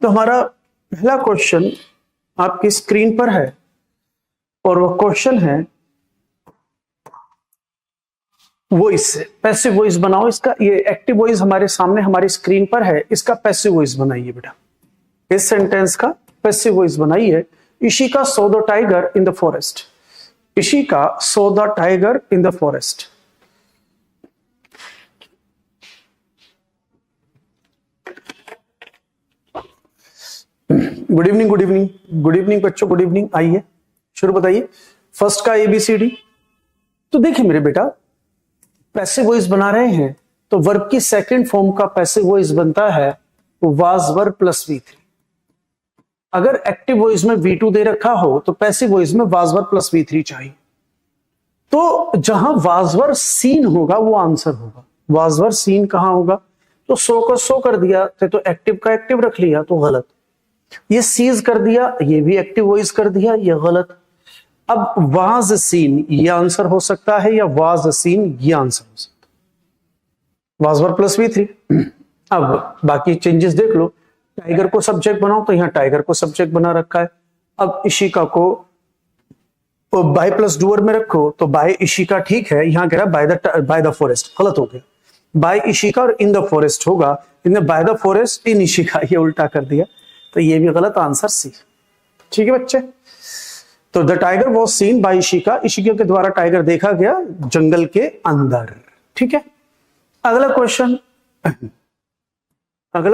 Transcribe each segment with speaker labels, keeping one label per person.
Speaker 1: तो हमारा पहला क्वेश्चन आपकी स्क्रीन पर है और वो क्वेश्चन है वॉइस से पैसिव वॉइस बनाओ। इसका ये एक्टिव वॉइस हमारे सामने हमारी स्क्रीन पर है, इसका पैसिव वॉइस बनाइए बेटा। इस सेंटेंस का पैसिव वॉइस बनाइए। Ishika saw the tiger in the forest. Ishika saw the tiger in the forest. Good evening, good evening, good evening बच्चों, गुड इवनिंग। आइए शुरू बताइए फर्स्ट का ABCD। तो देखिए मेरे बेटा, पैसिव वॉइस बना रहे हैं तो वर्ब की सेकंड फॉर्म का पैसिव वॉइस बनता है वाज वर्ब प्लस V3। अगर एक्टिव वॉइस में V2 दे रखा हो तो पैसिव वॉइस में वाज वर्ब प्लस V3 चाहिए। तो जहां वाज वर्ब सीन होगा वो आंसर होगा। वाज वर्ब सीन कहां होगा? तो सो को सो कर दिया तो एक्टिव का एक्टिव रख लिया तो गलत। ये सीज कर दिया, ये भी एक्टिव वॉइस कर दिया, ये गलत। अब वाज सीन ये आंसर हो सकता है या वाज सीन ये आंसर हो सकता है। Was verb plus V3। अब बाकी चेंजेस देख लो। टाइगर को सब्जेक्ट बनाओ तो यहां टाइगर को सब्जेक्ट बना रखा है। अब इशिका को बाय प्लस डूअर में रखो तो बाय इशिका ठीक है, यहां कह रहा है बाय द फॉरेस्ट, गलत हो गया। बाय इशिका और इन द फॉरेस्ट होगा, इन्हें बाय द फॉरेस्ट इन इशिका, ये उल्टा कर दिया तो ये भी गलत, आंसर सी। ठीक है बच्चे। तो the tiger was seen by Ishika. Ishika के द्वारा टाइगर देखा गया जंगल के अंदर। ठीक है। अगला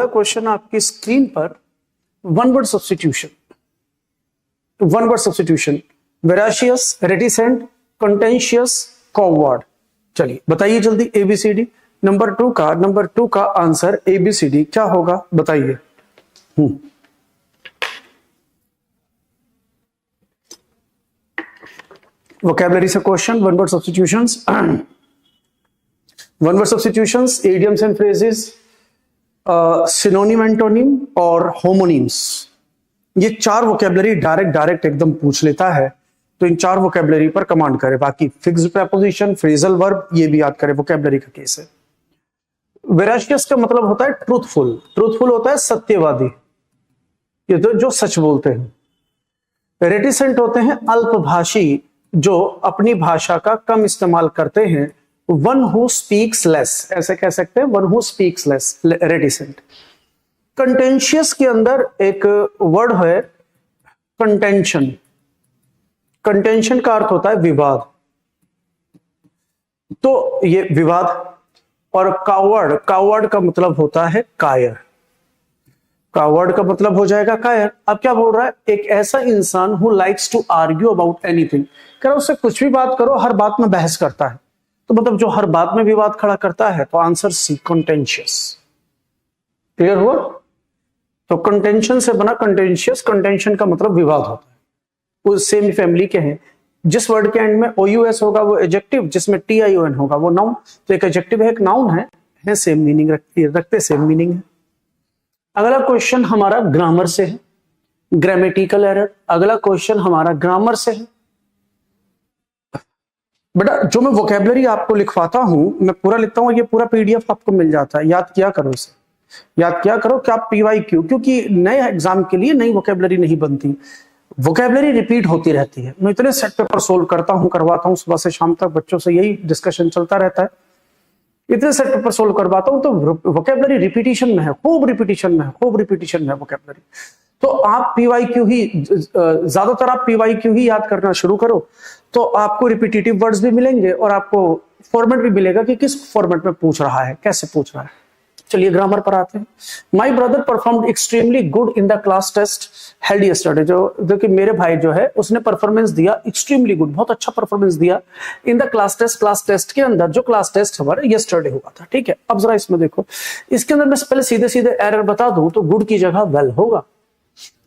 Speaker 1: क्वेश्चन आपकी स्क्रीन पर one word substitution. One word substitution, veracious, reticent, contentious, coward. चलिए बताइए जल्दी ABCD। नंबर टू का आंसर ABCD क्या होगा बताइए। वोकैबुलरी से question, one word substitutions. One word substitutions, idioms and phrases, synonym, antonym और होमोनिम्स। ये चार वोकैबुलरी डायरेक्ट एकदम पूछ लेता है, तो इन चार वोकैबुलरी पर कमांड करे। बाकी फिक्स्ड प्रेपोजिशन, फ्रेजल वर्ब, ये भी याद करे, वोकैबुलरी का केस है। वेराशियस का मतलब होता है ट्रूथफुल। ट्रूथफुल होता है सत्यवादी, ये तो जो सच बोलते हैं। रेटिसेंट होते हैं अल्पभाषी, जो अपनी भाषा का कम इस्तेमाल करते हैं। वन हु स्पीक्स लेस, ऐसे कह सकते हैं, one who speaks less, reticent. Contentious के अंदर एक वर्ड है कंटेंशन। कंटेंशन का अर्थ होता है विवाद, तो ये विवाद। और कावर्ड का मतलब होता है कायर। कावर्ड का मतलब हो जाएगा कायर। अब क्या बोल रहा है? एक ऐसा इंसान who likes to argue about anything. कह रहा उससे कुछ भी बात करो, हर बात में बहस करता है, तो मतलब जो हर बात में विवाद खड़ा करता है, तो आंसर सी, कंटेंशियस। क्लियर हुआ? तो कंटेंशन से बना कंटेंशियस। कंटेंशन का मतलब विवाद होता है, वो सेम फैमिली के हैं। जिस वर्ड के एंड में OUS होगा वो एडजेक्टिव, जिसमें TION होगा वो नाउन। तो एक एडजेक्टिव है, एक नाउन है सेम मीनिंग रखते सेम मीनिंग है। अगला क्वेश्चन हमारा ग्रामर से है, ग्रामेटिकल एरर। अगला क्वेश्चन हमारा ग्रामर से है। बेटा जो मैं वोकैबुलरी आपको लिखवाता हूं, मैं पूरा लिखता हूं, ये पूरा PDF आपको मिल जाता है। याद किया करो इसे, याद किया करो कि आप PYQ, क्योंकि नए एग्जाम के लिए नई वोकैबुलरी नहीं बनती, वोकैबुलरी रिपीट होती रहती है। मैं इतने सेट पेपर सोल्व करता हूं, करवाता हूं, सुबह से शाम तक बच्चों से यही डिस्कशन चलता रहता है। इतने सेट पेपर सोल्व करवाता हूं तो वोकैबुलरी रिपीटिशन में है, खूब रिपीटिशन में है वोकैबुलरी। तो आप PYQ ही ज्यादातर आप PYQ ही याद करना शुरू करो, तो आपको रिपीटेटिव वर्ड्स भी मिलेंगे और आपको फॉर्मेट भी मिलेगा कि किस फॉर्मेट में पूछ रहा है, कैसे पूछ रहा है। चलिए ग्रामर पर आते हैं। My brother performed extremely good in the class test held yesterday. जो कि मेरे भाई जो है उसने परफॉर्मेंस दिया एक्सट्रीमली गुड, बहुत अच्छा परफॉर्मेंस दिया इन द क्लास टेस्ट के अंदर, जो क्लास टेस्ट हमारे यस्टरडे हुआ था। ठीक है। अब जरा इसमें देखो, इसके अंदर मैं पहले सीधे एरर बता दूं तो गुड की जगह वेल होगा,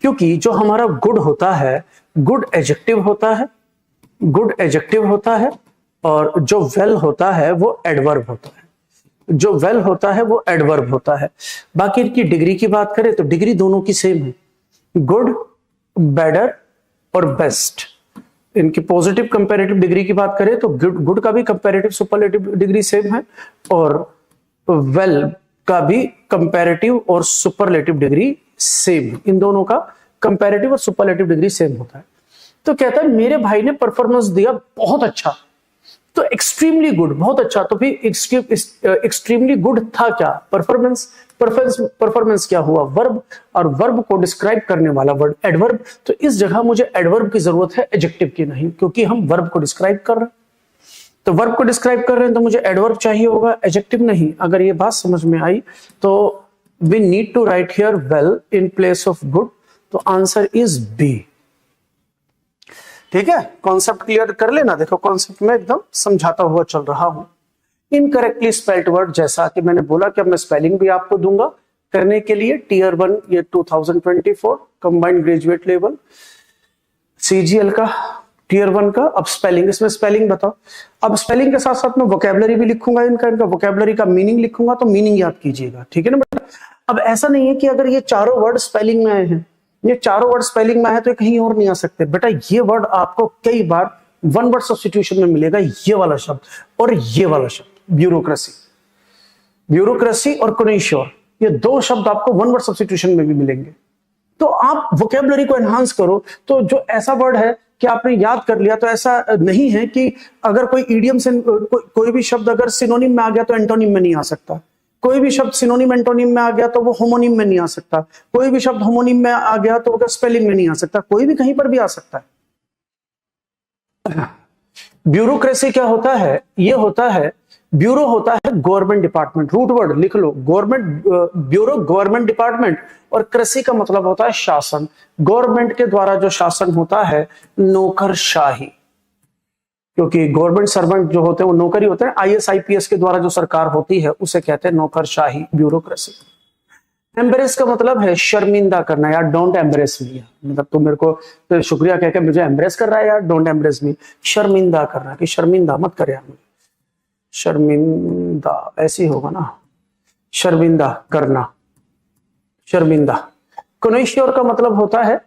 Speaker 1: क्योंकि जो हमारा गुड होता है, गुड एडजेक्टिव होता है, गुड एडजेक्टिव होता है, और जो वेल होता है वो एडवर्ब होता है। जो वेल होता है वो एडवर्ब होता है। बाकी इनकी डिग्री की बात करें तो डिग्री दोनों की सेम है, गुड, बेटर और बेस्ट। इनकी पॉजिटिव कंपैरेटिव डिग्री की बात करें तो गुड का भी कंपैरेटिव सुपरलेटिव डिग्री सेम है, और वेल का भी कंपैरेटिव और सुपरलेटिव डिग्री सेम, इन दोनों का कंपैरेटिव और सुपरलेटिव डिग्री सेम होता है। तो कहता है मेरे भाई ने परफॉर्मेंस दिया बहुत अच्छा, तो एक्सट्रीमली गुड बहुत अच्छा, तो फिर एक्सट्रीमली गुड था क्या? परफॉर्मेंस। परफॉर्मेंस क्या हुआ? वर्ब, और वर्ब को डिस्क्राइब करने वाला वर्ड एडवर्ब। तो इस जगह मुझे एडवर्ब की जरूरत है, एडजेक्टिव की नहीं, क्योंकि हम वर्ब को डिस्क्राइब कर रहे हैं। तो वर्ब को डिस्क्राइब कर रहे हैं तो मुझे एडवर्ब चाहिए होगा, एडजेक्टिव नहीं। अगर ये बात समझ में आई तो we need to write here well in place of good, तो आंसर इज बी। ठीक है, कॉन्सेप्ट क्लियर कर लेना। देखो कॉन्सेप्ट में एकदम समझाता हुआ चल रहा हूं। इनकरेक्टली स्पेल्ड वर्ड, जैसा कि मैंने बोला कि अब मैं स्पेलिंग भी आपको दूंगा करने के लिए। टीयर 1 ये 2024 कंबाइंड ग्रेजुएट लेवल सीजीएल का टीयर 1 का। अब स्पेलिंग, इसमें स्पेलिंग बताओ। अब स्पेलिंग के साथ साथ मैं वोकैबुलरी भी लिखूंगा, इनका वोकैबुलरी का मीनिंग लिखूंगा, तो मीनिंग याद कीजिएगा। ठीक है ना बेटा? अब ऐसा नहीं है कि अगर ये चारों वर्ड स्पेलिंग में आए हैं, ये चारों वर्ड स्पेलिंग में आए तो कहीं और नहीं आ सकते बेटा। ये वर्ड आपको कई बार वन वर्ड सब्स्टिट्यूशन में मिलेगा, ये वाला शब्द और ये वाला शब्द, ब्यूरोक्रेसी। ब्यूरोक्रेसी और कॉन्श्योर, ये दो शब्द आपको वन वर्ड सब्स्टिट्यूशन में भी मिलेंगे। तो आप वोकैबुलरी को एनहांस करो। तो जो ऐसा वर्ड है कि आपने याद कर लिया, तो ऐसा नहीं है कि अगर कोई इडियम से कोई भी शब्द अगर सिनोनिम में आ गया तो एंटोनिम में नहीं आ सकता। कोई भी शब्द सिनोनिम एंटोनिम में आ गया तो वो होमोनिम में नहीं आ सकता। कोई भी शब्द होमोनिम में आ गया तो वो स्पेलिंग में नहीं आ सकता। कोई भी कहीं पर भी आ सकता है। ब्यूरोक्रेसी क्या होता है? ये होता है, ब्यूरो होता है गवर्नमेंट डिपार्टमेंट। रूट वर्ड लिख लो, गवर्नमेंट, ब्यूरो गवर्नमेंट डिपार्टमेंट, और कृषि का मतलब होता है शासन। गवर्नमेंट के द्वारा जो शासन होता है नौकरशाही, क्योंकि गवर्नमेंट सर्वेंट जो होते हैं वो नौकरी होते हैं। आईएएस आईपीएस के द्वारा जो सरकार होती है उसे कहते हैं नौकरशाही, ब्यूरोक्रेसी। एम्बरेस का मतलब है शर्मिंदा करना। यार डोंट एम्बरेस मी, मतलब तुम मेरे को तो शुक्रिया कहकर मुझे एम्बरेस कर रहा है यार, डोंट एम्बरेस मी। शर्मिंदा करना, कि शर्मिंदा मत कर यार मुझे, शर्मिंदा ऐसी होगा ना, शर्मिंदा करना, शर्मिंदा। कॉन्श्योर का मतलब होता है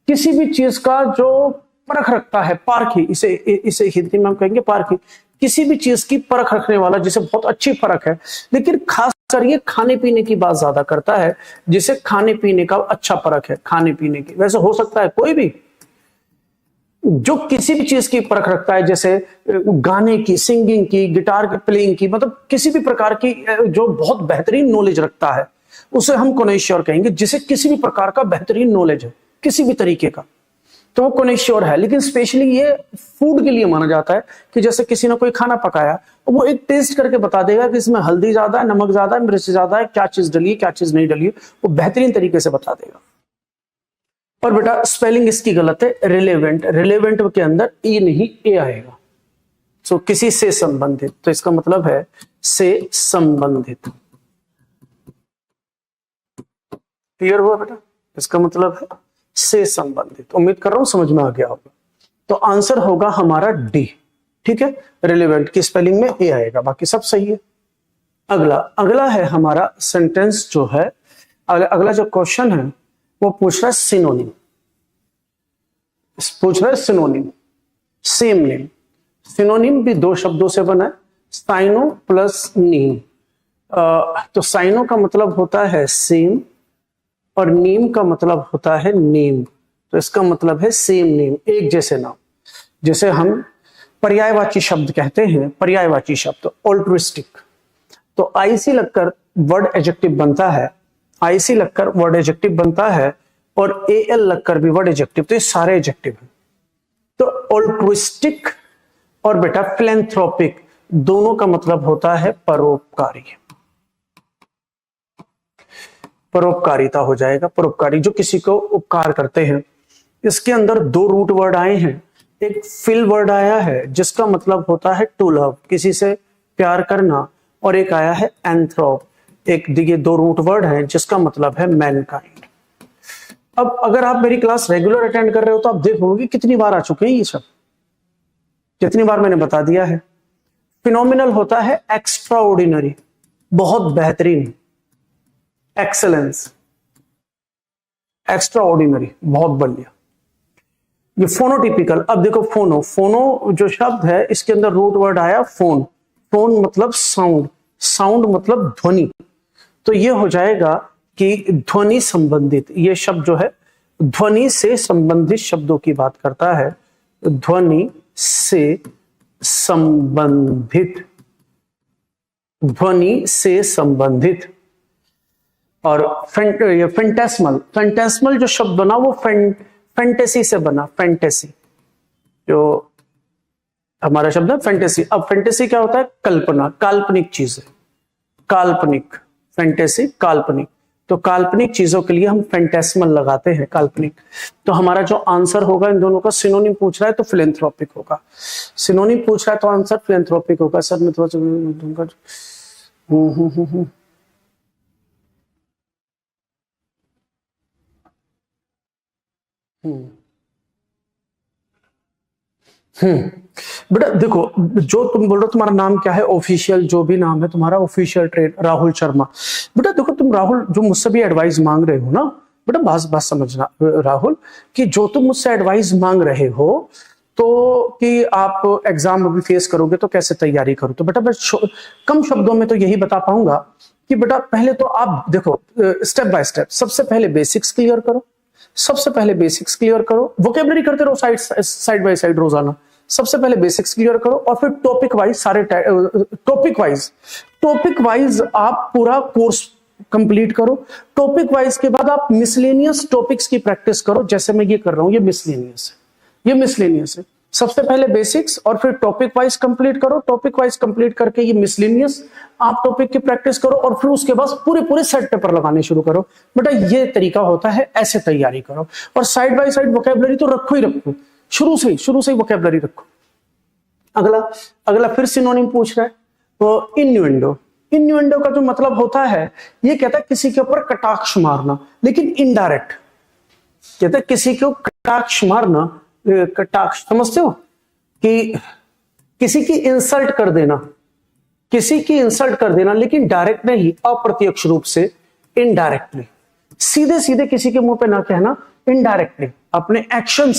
Speaker 1: किसी भी चीज का जो परख रखता है, पारखी, इसे हिंदी में हम कहेंगे पारखी। किसी भी चीज की परख रखने वाला, जिसे बहुत अच्छी परख है, लेकिन खासकर ये खाने पीने की बात ज्यादा करता है, जिसे खाने पीने का अच्छा परख है, खाने पीने की। वैसे हो सकता है कोई भी जो किसी भी चीज की परख रखता है, जैसे गाने की, सिंगिंग की, गिटार की प्लेइंग की, मतलब किसी भी प्रकार की जो बहुत बेहतरीन नॉलेज रखता है उसे हम कॉन्श्योर कहेंगे। जिसे किसी भी प्रकार का बेहतरीन नॉलेज है किसी भी तरीके का, तो वो कॉन्श्योर है। लेकिन स्पेशली ये फूड के लिए माना जाता है कि जैसे किसी ने कोई खाना पकाया, वो एक टेस्ट करके बता देगा कि इसमें हल्दी ज्यादा है, नमक ज्यादा है, मिर्च ज्यादा है, क्या चीज डली है, क्या चीज नहीं डली है, वो बेहतरीन तरीके से बता देगा। और बेटा स्पेलिंग इसकी गलत है, रिलेवेंट। रिलेवेंट के अंदर ई नहीं ए आएगा। सो किसी से संबंधित, तो इसका मतलब है से संबंधित। क्लियर हुआ बेटा? इसका मतलब है से संबंधित। उम्मीद कर रहा हूं समझ में आ गया होगा। तो आंसर होगा हमारा डी। ठीक है, रिलेवेंट की स्पेलिंग में ए आएगा, बाकी सब सही है। अगला है हमारा सेंटेंस जो है, अगला जो क्वेश्चन है वो पूछ रहा है सिनोनिम। पूछ रहा है सिनोनिम, सेम नेम। सिनोनिम भी दो शब्दों से बना है, साइनो प्लस नीम। तो साइनो का मतलब होता है सेम और नीम का मतलब होता है नेम। तो इसका मतलब है सेम नेम, एक जैसे नाम। जैसे हम पर्यायवाची शब्द कहते हैं, पर्यायवाची शब्द ऑल्ट्रिस्टिक, तो आईसी लगकर वर्ड एडजेक्टिव बनता है, आईसी लगकर वर्ड एडजेक्टिव बनता है, और एल लगकर भी वर्ड एडजेक्टिव। तो ये सारे एडजेक्टिव हैं। तो ऑल्ट्रिस्टिक और बेटा फिलैंथ्रोपिक दोनों का मतलब होता है परोपकारी। परोपकारिता हो जाएगा, परोपकारी, जो किसी को उपकार करते हैं। इसके अंदर दो रूट वर्ड आए हैं। एक फिल वर्ड आया है जिसका मतलब होता है टू लव, किसी से प्यार करना, और एक आया है एंथ्रोप। एक ये दो रूट वर्ड हैं जिसका मतलब है मैनकाइंड। अब अगर आप मेरी क्लास रेगुलर अटेंड कर रहे हो तो आप देखोगे कितनी बार आ चुके हैं ये सब, कितनी बार मैंने बता दिया है। फिनोमिनल होता है एक्स्ट्रा ऑर्डिनरी, बहुत बेहतरीन, एक्सेलेंस, एक्स्ट्रा ऑर्डिनरी, बहुत बढ़िया। ये फोनोटिपिकल। अब देखो फोनो, फोनो जो शब्द है इसके अंदर रूट वर्ड आया फोन। फोन मतलब साउंड, साउंड मतलब ध्वनि। तो ये हो जाएगा कि ध्वनि संबंधित, ये शब्द जो है ध्वनि से संबंधित शब्दों की बात करता है, ध्वनि से संबंधित, ध्वनि से संबंधित। और फेंटेस्मल, फेंटेस्मल जो शब्द बना वो फैंटेसी से बना, फैंटेसी जो हमारा शब्द है फैंटेसी। अब फैंटेसी क्या होता है? कल्पना, काल्पनिक चीजें, काल्पनिक, फैंटेसी काल्पनिक। तो काल्पनिक चीजों के लिए हम फैंटेस्मल लगाते हैं, काल्पनिक। तो हमारा जो आंसर होगा, इन दोनों का सिनोनिम पूछ रहा है तो फिलेंथ्रोपिक होगा, सिनोनिम पूछ रहा है तो आंसर फिलेंथ्रोपिक होगा। सर मैं थोड़ा बेटा देखो, जो तुम बोल रहे हो तुम्हारा नाम क्या है, ऑफिशियल जो भी नाम है तुम्हारा, ऑफिशियल ट्रेड राहुल शर्मा। बेटा देखो, तुम राहुल जो मुझसे भी एडवाइस मांग रहे हो ना, बेटा बात समझना राहुल, कि जो तुम मुझसे एडवाइस मांग रहे हो तो कि आप एग्जाम अभी फेस करोगे तो कैसे तैयारी करो, तो बेटा मैं कम शब्दों में तो यही बता पाऊंगा कि बेटा पहले तो आप देखो स्टेप बाय स्टेप, सबसे पहले बेसिक्स क्लियर करो, सबसे पहले बेसिक्स क्लियर करो, वोकेबलरी करते रहो साइड बाय साइड रोजाना। सबसे पहले बेसिक्स क्लियर करो और फिर टॉपिक वाइज सारे टॉपिक वाइज आप पूरा कोर्स कंप्लीट करो। टॉपिक वाइज के बाद आप मिसलेनियस टॉपिक्स की प्रैक्टिस करो, जैसे मैं ये कर रहा हूं, ये मिसलेनियस है, ये मिसलेनियस है। सबसे पहले बेसिक्स और फिर टॉपिक वाइज कंप्लीट करो, टॉपिक वाइज कंप्लीट करके ये मिसलेनियस आप टॉपिक की प्रैक्टिस करो और फिर उसके बाद पूरे सेट पेपर लगाने शुरू करो। बेटा ये तरीका होता है, ऐसे तैयारी करो। और साइड बाय साइड वोकेबलरी तो रखो ही रखो, शुरू से ही वोकेबलरी रखो। अगला फिर सिनोनिम पूछ रहा है, तो इन्यूएंडो। इन्यूएंडो का जो मतलब होता है, ये कहता है किसी के ऊपर कटाक्ष मारना, लेकिन इनडायरेक्ट। कहता है किसी को कटाक्ष मारना, कटाक्ष समझते हो कि किसी की इंसल्ट कर देना, किसी की इंसल्ट कर देना, लेकिन डायरेक्ट नहीं, अप्रत्यक्ष रूप से, इनडायरेक्टली, सीधे सीधे किसी के मुंह पे ना कहना, इनडायरेक्टली अपने एक्शन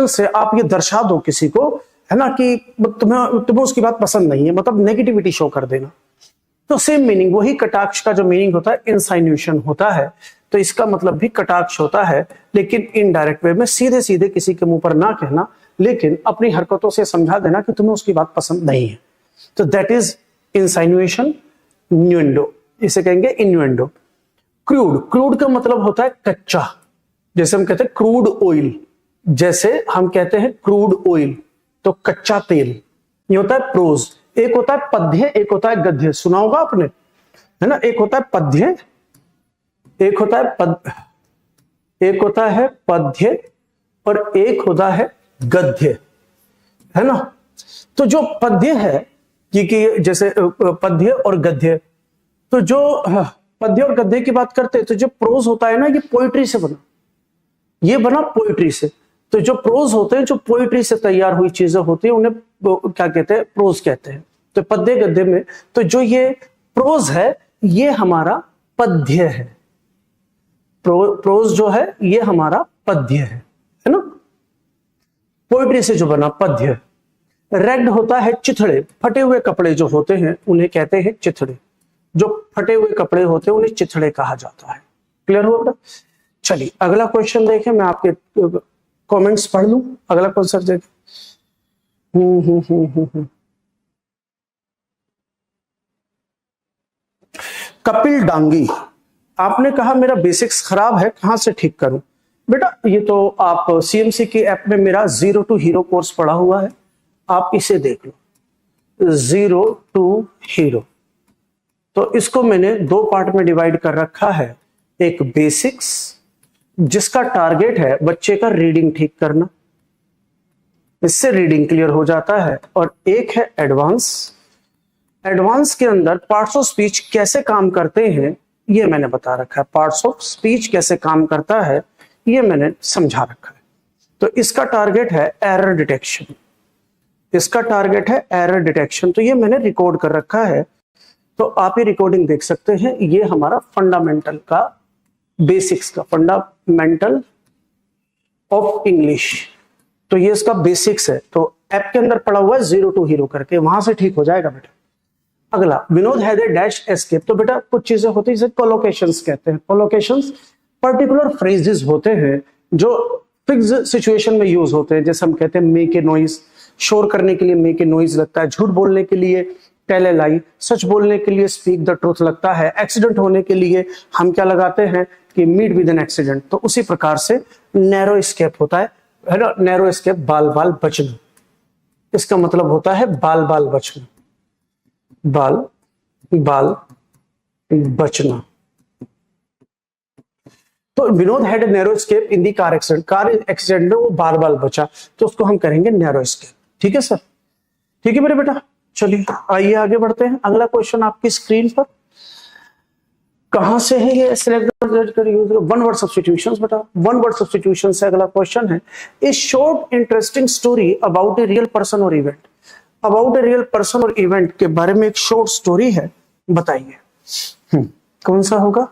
Speaker 1: से आप ये दर्शा दो किसी को, है ना, कि तुम्हें उसकी बात पसंद नहीं है, मतलब नेगेटिविटी शो कर देना। तो सेम मीनिंग, वही कटाक्ष का जो मीनिंग होता है इंसाइन्यूशन होता है। तो इसका मतलब भी कटाक्ष होता है, लेकिन इनडायरेक्ट वे में, सीधे सीधे किसी के मुंह पर ना कहना, लेकिन अपनी हरकतों से समझा देना कि तुम्हें उसकी बात पसंद नहीं है। तो दैट इज इंसाइन्यूएशन, इन्यूएंडो, इसे कहेंगे इन्यूएंडो। क्रूड का मतलब होता है कच्चा, जैसे हम कहते हैं क्रूड ऑयल, जैसे हम कहते हैं क्रूड ऑयल, तो कच्चा तेल। ये होता है प्रोज। एक होता है पद्य, एक होता है गद्य, सुना होगा आपने, है ना। एक होता है पद्य, एक होता है पद्य और एक होता है गद्य, है ना। तो जो पद्य है, कि जैसे पद्य और गद्य, तो जो पद्य और गद्य की बात करते हैं, तो जो प्रोज होता है ना, ये पोइट्री से बना, ये बना पोइट्री से। तो जो प्रोज होते हैं, जो पोइट्री से तैयार हुई चीजें होती हैं, उन्हें क्या कहते हैं? प्रोज कहते हैं। तो पद्य गद्य में, तो जो ये प्रोज है, ये हमारा पद्य है। प्रोज जो है, ये हमारा पद्य है ना, पोइट्री से जो बना पद्य। रेड होता है चिथड़े, फटे हुए कपड़े जो होते हैं उन्हें कहते हैं चिथड़े। जो फटे हुए कपड़े होते हैं उन्हें चिथड़े कहा जाता है। क्लियर हो बेटा? चलिए अगला क्वेश्चन देखें, मैं आपके कमेंट्स पढ़ लूं। अगला क्वेश्चन देखें। कपिल डांगी, आपने कहा मेरा बेसिक्स खराब है, कहां से ठीक करूं? बेटा ये तो आप सीएमसी के ऐप में मेरा 0 to हीरो कोर्स पढ़ा हुआ है, आप इसे देख लो। 0 to हीरो, तो इसको मैंने 2 पार्ट में डिवाइड कर रखा है। एक बेसिक्स, जिसका टारगेट है बच्चे का रीडिंग ठीक करना, इससे रीडिंग क्लियर हो जाता है, और एक है एडवांस। एडवांस के अंदर पार्ट्स ऑफ स्पीच कैसे काम करते हैं ये मैंने बता रखा है। पार्ट्स ऑफ स्पीच कैसे काम करता है ये मैंने समझा रखा है। तो इसका टारगेट है एरर डिटेक्शन, इसका टारगेट है एरर डिटेक्शन। तो ये मैंने रिकॉर्ड कर रखा है, तो आप ये रिकॉर्डिंग देख सकते हैं। ये हमारा फंडामेंटल का, बेसिक्स का, फंडामेंटल ऑफ इंग्लिश, तो ये इसका बेसिक्स है। तो ऐप के अंदर पड़ा हुआ है 0 to हीरो करके, वहां से ठीक हो जाएगा बेटा। अगला, Vinod had a dash escape. तो बेटा कुछ चीजें होती है जिसे कोलोकेशंस कहते हैं। कोलोकेशंस पर्टिकुलर फ्रेजेस होते हैं जो फिक्स सिचुएशन में यूज होते हैं। जैसे हम कहते हैं मेक ए नॉइज, शोर करने के लिए मेक ए नॉइज लगता है, झूठ बोलने के लिए टेल ए लाई, सच बोलने के लिए स्पीक द ट्रूथ लगता है, एक्सीडेंट होने के लिए हम क्या लगाते हैं कि मीट विद एन एक्सीडेंट। तो उसी प्रकार से नैरो एस्केप होता है ना, नैरो एस्केप बाल बाल बचना, इसका मतलब होता है बाल बाल बचना, बाल बाल बचना। तो Vinod had narrow escape in the car accident, car accident में वो बाल बाल बचा, तो उसको हम करेंगे नैरो एस्केप। ठीक है सर, ठीक है मेरे बेटा। चलिए आइए आगे बढ़ते हैं। अगला क्वेश्चन आपकी स्क्रीन पर, कहां से है ये, वन वर्ड सब्स्टिट्यूशंस बेटा, वन वर्ड सब्स्टिट्यूशन से अगला क्वेश्चन है। A short interesting story about a real person और event, about a real person और इवेंट के बारे में एक शॉर्ट स्टोरी है, बताइए कौन सा होगा।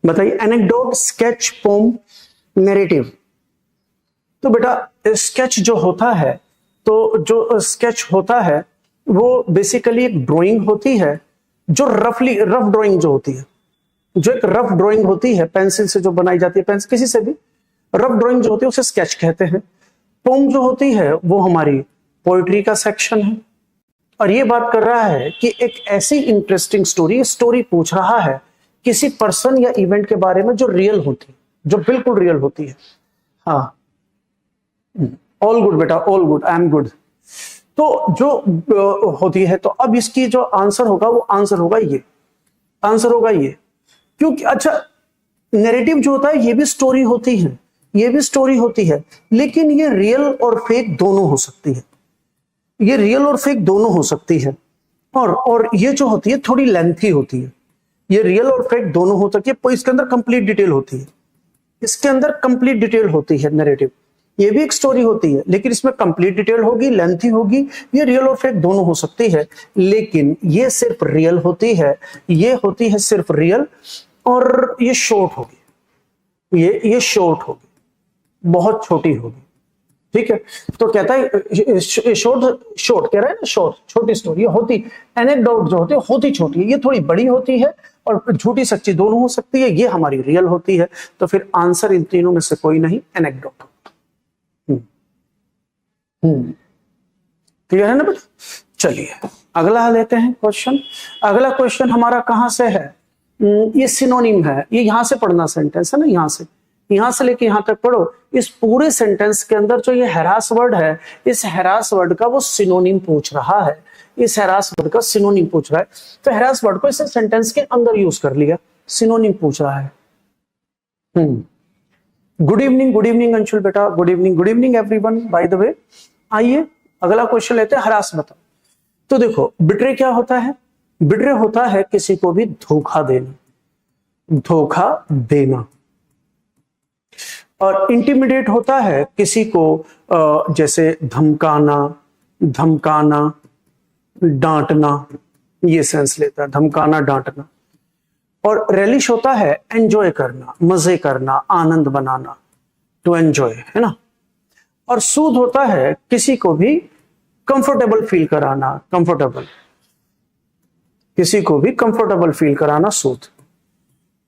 Speaker 1: बताइए, एनेक्डोट, स्केच, पोम, नैरेटिव। तो बेटा स्केच जो होता है, तो जो स्केच होता है वो बेसिकली एक ड्राइंग होती है जो रफ ड्राइंग जो होती है, जो एक रफ ड्राइंग होती है पेंसिल से जो बनाई जाती है, पेंसिल किसी से भी रफ ड्राइंग जो होती है उसे स्केच कहते हैं। पोम जो होती है वो हमारी पोइट्री का सेक्शन है, और ये बात कर रहा है कि एक ऐसी इंटरेस्टिंग स्टोरी पूछ रहा है किसी पर्सन या इवेंट के बारे में जो रियल होती है, जो बिल्कुल रियल होती है। हाँ, ऑल गुड बेटा, all good, I am good. तो जो होती है, तो अब इसकी जो आंसर होगा वो आंसर होगा ये, आंसर होगा ये। क्योंकि अच्छा, नैरेटिव जो होता है ये भी स्टोरी होती है, ये भी स्टोरी होती है, लेकिन ये रियल और फेक दोनों हो सकती है, ये रियल और फेक दोनों हो सकती है। और ये जो होती है थोड़ी लेंथी होती है, ये रियल और फेक दोनों हो सकती है, इसके अंदर कंप्लीट डिटेल होती है, इसके अंदर कंप्लीट डिटेल होती है। नैरेटिव ये भी एक स्टोरी होती है, लेकिन इसमें कंप्लीट डिटेल होगी, लेंथी होगी। ये रियल और फेक दोनों हो सकती है, लेकिन ये सिर्फ रियल होती है, ये होती है सिर्फ रियल, और ये शॉर्ट होगी, ये शॉर्ट होगी, बहुत छोटी होगी। ठीक है, तो कहता है शॉर्ट कह रहा है ना, छोटी स्टोरी होती, एनेक्डोट जो होती छोटी है, ये थोड़ी बड़ी होती है, और झूठी सच्ची दोनों हो सकती है, ये हमारी रियल होती है। तो फिर आंसर इन तीनों में से कोई नहीं, एनेक्डोट। क्लियर है ना बेटा। चलिए अगला लेते हैं क्वेश्चन। अगला क्वेश्चन हमारा कहां से है, ये सिनोनिम है, ये यहां से पढ़ना सेंटेंस है ना, यहां से लेके यहां तक पढ़ो। इस पूरे सेंटेंस के अंदर जो ये हैरास वर्ड है, इस हैरास वर्ड का वो सिनोनिम पूछ रहा है, इस हैरास वर्ड का सिनोनिम पूछ रहा है। तो हैरास वर्ड को इस सेंटेंस के अंदर यूज कर लिया, सिनोनिम पूछ रहा है। गुड इवनिंग अंशुल बेटा, good evening everyone by the way. आइए अगला क्वेश्चन लेते हैं, हरास बताओ। तो देखो बिट्रे क्या होता है, बिट्रे होता है किसी को भी धोखा देना, और इंटिमिडेट होता है किसी को जैसे धमकाना, डांटना, ये सेंस लेता है, धमकाना, डांटना। और रेलिश होता है एंजॉय करना, मजे करना, आनंद बनाना, टू एंजॉय, है ना। और सूद होता है किसी को भी कंफर्टेबल फील कराना, किसी को भी कंफर्टेबल फील कराना, सूद,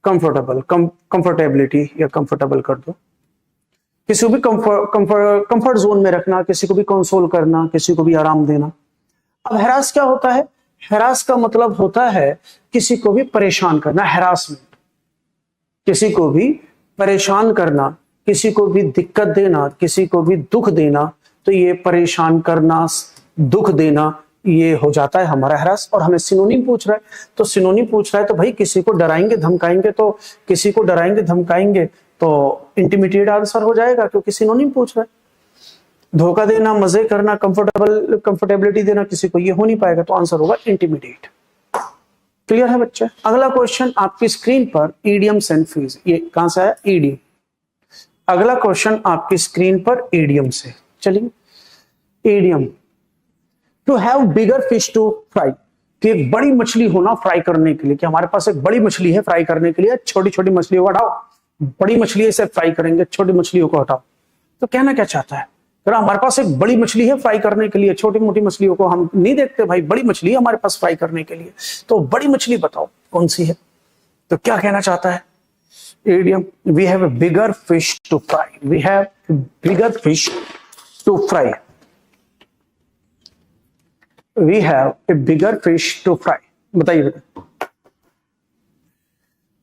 Speaker 1: कंफर्टेबिलिटी या कंफर्टेबल कर दो, किसी को भी कंफर्ट जोन में रखना, किसी को भी कंसोल करना, किसी को भी आराम देना। अब हैरास क्या होता है, हैरास का मतलब होता है किसी को भी परेशान करना, हैरासमेंट, किसी को भी परेशान करना, किसी को भी दिक्कत देना, किसी को भी दुख देना। तो ये परेशान करना, दुख देना, ये हो जाता है हमारा हैरास। और हमें सिनोनिम पूछ रहा है, तो सिनोनिम पूछ रहा है तो भाई किसी को डराएंगे धमकाएंगे, तो किसी को डराएंगे धमकाएंगे तो इंटिमिडेट आंसर हो जाएगा, क्योंकि सिनोनिम पूछ रहा है। धोखा देना, मजे करना, कंफर्टेबिलिटी देना किसी को, ये हो नहीं पाएगा, तो आंसर होगा इंटिमिडेट। क्लियर है बच्चे। अगला क्वेश्चन आपकी स्क्रीन पर, इडियम्स एंड फ्रेज, ये कहां से है, इडियम। अगला क्वेश्चन आपकी स्क्रीन पर इडियम से। चलिए, idiom, to have bigger fish to fry, कि एक बड़ी मछली होना फ्राई करने के लिए, कि हमारे पास एक बड़ी मछली है फ्राई करने के लिए, छोटी छोटी मछलियों को हटाओ, बड़ी मछली से फ्राई करेंगे, छोटी मछलियों को हटाओ। तो कहना क्या चाहता है, कह रहा हमारे पास एक बड़ी मछली है फ्राई करने के लिए, छोटी मोटी मछलियों को हम नहीं देखते भाई, बड़ी मछली है हमारे पास फ्राई करने के लिए, तो बड़ी मछली बताओ कौन सी है। तो क्या कहना चाहता है idiom, we have a bigger fish to fry, we have bigger fish to fry, we have a bigger fish to fry. बताइए बेटा,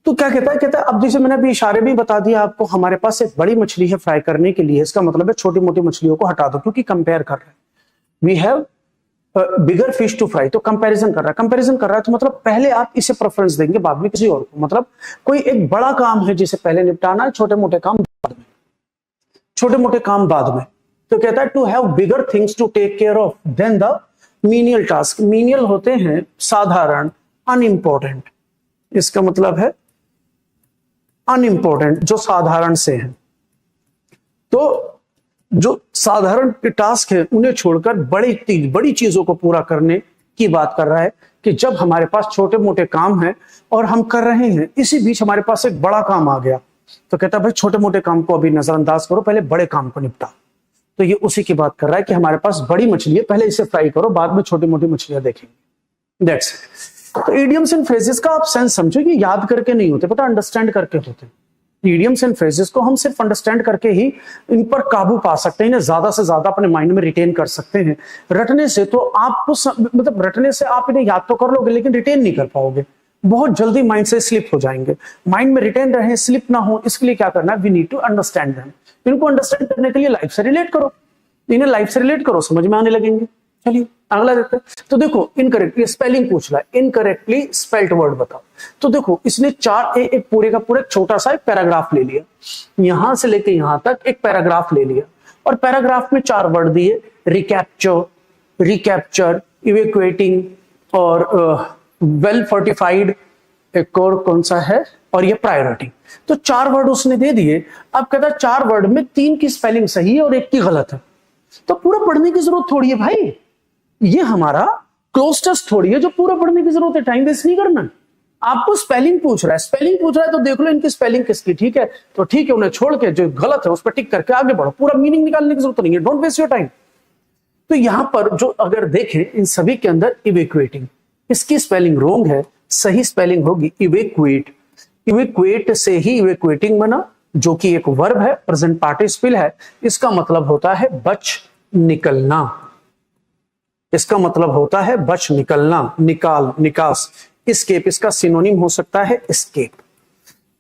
Speaker 1: तो क्या कहता है, कहता है अब जैसे मैंने अभी इशारे भी बता दिया आपको, हमारे पास एक बड़ी मछली है फ्राई करने के लिए, इसका मतलब है छोटी मोटी मछलियों को हटा दो, क्योंकि कंपेयर कर रहा है, we have bigger fish to fry, तो कंपैरिजन कर रहा है, कंपैरिजन कर रहा है तो मतलब पहले आप इसे प्रेफरेंस देंगे बाद में किसी और को, मतलब कोई एक बड़ा काम है जिसे पहले निपटाना है, छोटे मोटे काम बाद में, छोटे मोटे काम बाद में। तो कहता है to have bigger things to take care of then the menial task, menial होते हैं साधारण, अनइम्पोर्टेंट, इसका मतलब है अनइम्पोर्टेंट, जो साधारण से हैं। तो जो साधारण टास्क है उन्हें छोड़कर बड़ी चीजों को पूरा करने की बात कर रहा है, कि जब हमारे पास छोटे मोटे काम हैं और हम कर रहे हैं, इसी बीच हमारे पास एक बड़ा काम आ गया, तो कहता है भाई छोटे मोटे काम को अभी नजरअंदाज करो, पहले बड़े काम को निपटा। तो ये उसी की बात कर रहा है कि हमारे पास बड़ी मछली है, पहले इसे फ्राई करो, बाद में छोटी मोटी मछलियां देखेंगे। That's it. तो इडियम्स एंड फ्रेजेस का आप सेंस समझो, ये याद करके नहीं होते, पता अंडरस्टैंड करके होते। इडियम्स एंड फ्रेजेस को हम सिर्फ अंडरस्टैंड करके ही इन पर काबू पा सकते हैं, इन्हें ज्यादा से ज्यादा अपने माइंड में रिटेन कर सकते हैं। रटने से तो आपको मतलब रटने से आप इन्हें याद तो कर लोगे लेकिन रिटेन नहीं कर पाओगे, बहुत जल्दी माइंड से स्लिप हो जाएंगे। माइंड में रिटेन रहे, स्लिप ना हो, इसके लिए क्या करना है, we need to understand them. इनको अंडरस्टैंड करने के लिए लाइफ से रिलेट करो, इन्हें लाइफ से रिलेट करो, समझ में आने लगेंगे। चलिए अगला देखते हैं। तो देखो इनकरेक्ट, ये स्पेलिंग पूछ रहा है, इनकरेक्टली स्पेल्ड वर्ड बताओ। तो देखो इसने एक पूरे का पूरा छोटा सा एक पैराग्राफ ले लिया, यहां से लेके यहां तक एक पैराग्राफ ले लिया, और पैराग्राफ में 4 वर्ड दिए, रिकैप्चर, रिकैप्चर, इवैक्यूएटिंग और वेल फोर्टिफाइड, एक और कौन सा है, और ये प्रायोरिटी। तो 4 वर्ड उसने दे दिए। अब कहता है 4 वर्ड में 3 की स्पेलिंग सही है और 1 की गलत है, तो पूरा पढ़ने की जरूरत थोड़ी है भाई, ये हमारा क्लोज टेस्ट थोड़ी है जो पूरा पढ़ने की जरूरत है, टाइम वेस्ट नहीं करना। आपको स्पेलिंग पूछ रहा है, स्पेलिंग पूछ रहा है तो देख लो इनकी स्पेलिंग किसकी ठीक है, तो ठीक है, उन्हें छोड़ के जो गलत है उस पर टिक करके आगे बढ़ो, पूरा मीनिंग निकालने की जरूरत नहीं है, डोंट वेस्ट योर टाइम। तो यहां पर जो अगर देखें इन सभी के अंदर इवैक्यूएटिंग, इसकी स्पेलिंग रॉन्ग है, सही स्पेलिंग होगी इवैक्यूएट। इवैक्यूएट से ही इवैक्यूएटिंग बना, जो कि एक वर्ब है, प्रेजेंट पार्टिसिपल है, इसका मतलब होता है बच निकलना, इसका मतलब होता है बच निकलना, निकाल, निकास। एस्केप इसका सिनोनिम हो सकता है एस्केप,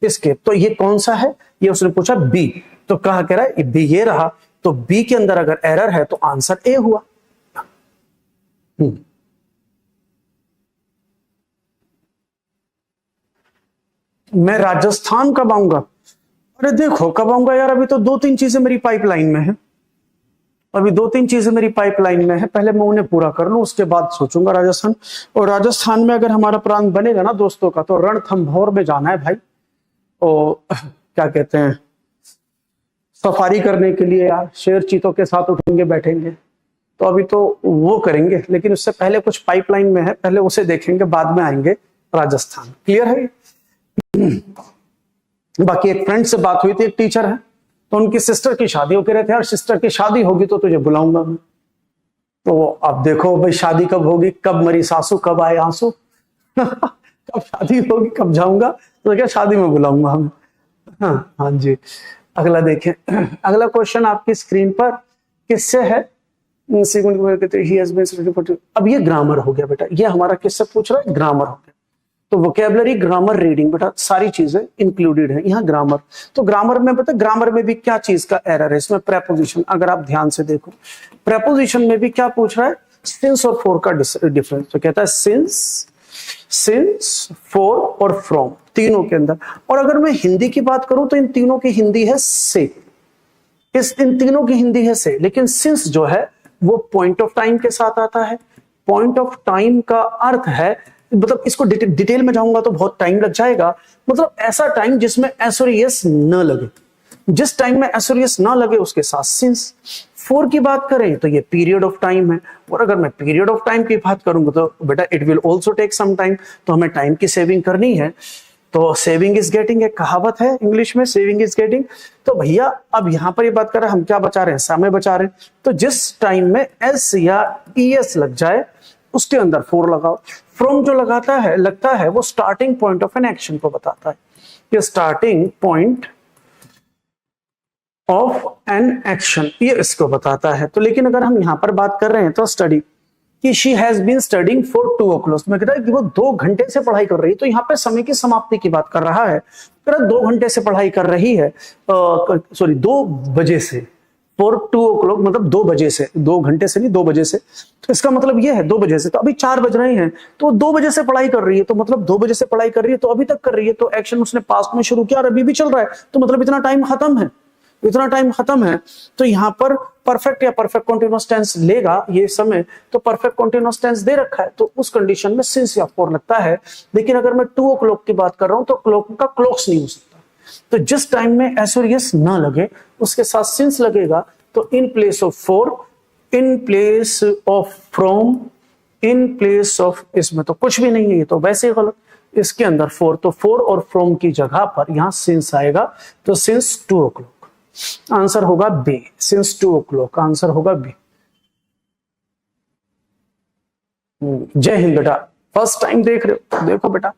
Speaker 1: एस्केप। तो ये कौन सा है, ये उसने पूछा बी, तो कहा कह रहा है बी ये रहा, तो बी के अंदर अगर एरर है तो आंसर ए हुआ। मैं राजस्थान कब आऊंगा, अरे देखो कब आऊंगा यार, अभी तो 2-3 चीजें मेरी पाइपलाइन में है, अभी 2-3 चीजें मेरी पाइपलाइन में है, पहले मैं उन्हें पूरा कर लूं उसके बाद सोचूंगा राजस्थान। और राजस्थान में अगर हमारा प्लान बनेगा ना दोस्तों का, तो रणथंभौर में जाना है भाई, और क्या कहते हैं सफारी करने के लिए यार, शेर चीतों के साथ उठेंगे बैठेंगे, तो अभी तो वो करेंगे, लेकिन उससे पहले कुछ पाइपलाइन में है, पहले उसे देखेंगे बाद में आएंगे राजस्थान। क्लियर है? बाकी एक फ्रेंड से बात हुई थी, एक टीचर है, तो उनकी सिस्टर की शादी हो, कह रहे थे यार सिस्टर की शादी होगी तो तुझे बुलाऊंगा मैं। तो अब देखो भाई शादी कब होगी, कब मरी सासू कब आए आंसू कब शादी होगी कब जाऊंगा, तो क्या शादी में बुलाऊंगा हमें। हाँ जी, अगला देखें। अगला क्वेश्चन आपकी स्क्रीन पर किससे है, अब ये ग्रामर हो गया बेटा, ये हमारा किससे पूछ रहा है, ग्रामर हो गया। तो वोकेबलरी, ग्रामर, रीडिंग बेटा सारी चीजें इंक्लूडेड है यहाँ ग्रामर। तो ग्रामर में पता ग्रामर में भी क्या चीज का एरर है, इसमें प्रेपोजिशन, अगर आप ध्यान से देखो प्रेपोजिशन में भी क्या पूछ रहा है, सिंस और फॉर का डिफरेंस। तो कहता है सिंस, सिंस, फॉर और फ्रॉम, तीनों के अंदर। और अगर मैं हिंदी की बात करूं तो इन तीनों की हिंदी है से, इन तीनों की हिंदी है से, लेकिन सिंस जो है वो पॉइंट ऑफ टाइम के साथ आता है। पॉइंट ऑफ टाइम का अर्थ है, मतलब इसको डिटेल में जाऊंगा तो बहुत टाइम लग जाएगा, मतलब ऐसा टाइम जिसमें एसोरियस न लगे, जिस टाइम में एसोरियस ना लगे उसके साथ सिंस। फॉर की बात करें तो ये पीरियड ऑफ टाइम है, और अगर मैं पीरियड ऑफ टाइम की बात करूंगा तो बेटा it will also take some time, तो हमें टाइम की सेविंग करनी है। तो सेविंग इज गेटिंग, एक कहावत है इंग्लिश में, सेविंग इज गेटिंग। तो भैया अब यहां पर ये बात कर रहे हैं, हम क्या बचा रहे हैं, समय बचा रहे हैं। तो जिस टाइम में एस या ईएस लग जाए उसके अंदर 4 लगाओ। फ्रॉम जो लगाता है लगता है वो starting point of an action को बताता है, ये starting point of an action ये इसको बताता है। तो लेकिन अगर हम यहां पर बात कर रहे हैं तो स्टडी कि she has been studying for 2 o'clock, मैं कह रहा है कि वो 2 घंटे से पढ़ाई कर रही है। तो यहाँ पे समय की समाप्ति की बात कर रहा है, 2 घंटे से पढ़ाई कर रही है, सॉरी 2 बजे से, फॉर 2 o'clock मतलब 2 बजे से, 2 घंटे से नहीं 2 बजे से। तो इसका मतलब ये है 2 बजे से, तो अभी 4 बज रहे हैं, तो 2 बजे से पढ़ाई कर रही है, तो मतलब 2 बजे से पढ़ाई कर रही है तो अभी तक कर रही है। तो एक्शन उसने पास्ट में शुरू किया और अभी भी चल रहा है, तो मतलब इतना टाइम खत्म है, इतना टाइम खत्म है। तो यहां पर परफेक्ट या परफेक्ट कॉन्टिन्यूअस टेंस लेगा ये समय, तो परफेक्ट कॉन्टिन्यूअस टेंस दे रखा है, तो उस कंडीशन में सिंस या फॉर लगता है। लेकिन अगर मैं 2 o'clock की बात कर रहा हूं तो क्लॉक का क्लॉक्स नहीं हो सकता। तो जिस टाइम में एस और यस ना लगे उसके साथ सिंस लगेगा। तो इन place of for, in place of from, in place of, इसमें तो कुछ भी नहीं है, ये तो वैसे ही गलत। इसके अंदर फॉर, तो फॉर और फ्रॉम की जगह पर यहां सिंस आएगा, तो सिंस 2 o'clock, आंसर होगा बी, सिंस 2 o'clock, आंसर होगा बी। जय हिंद बेटा, फर्स्ट टाइम देख रहे हो, देखो बेटा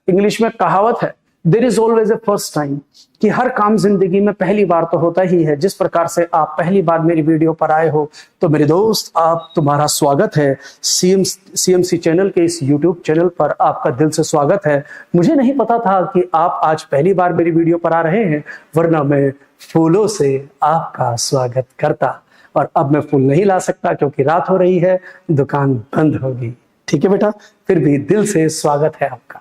Speaker 1: इंग्लिश में कहावत है, there is always a first time, कि हर काम जिंदगी में पहली बार तो होता ही है। जिस प्रकार से आप पहली बार मेरी वीडियो पर आए हो, तो मेरे दोस्त आप, तुम्हारा स्वागत है सीएमसी चैनल के इस यूट्यूब चैनल पर, आपका दिल से स्वागत है। मुझे नहीं पता था कि आप आज पहली बार मेरी वीडियो पर आ रहे हैं, वरना मैं फूलों से आपका स्वागत करता, और अब मैं फूल नहीं ला सकता क्योंकि रात हो रही है, दुकान बंद होगी। ठीक है बेटा, फिर भी दिल से स्वागत है आपका।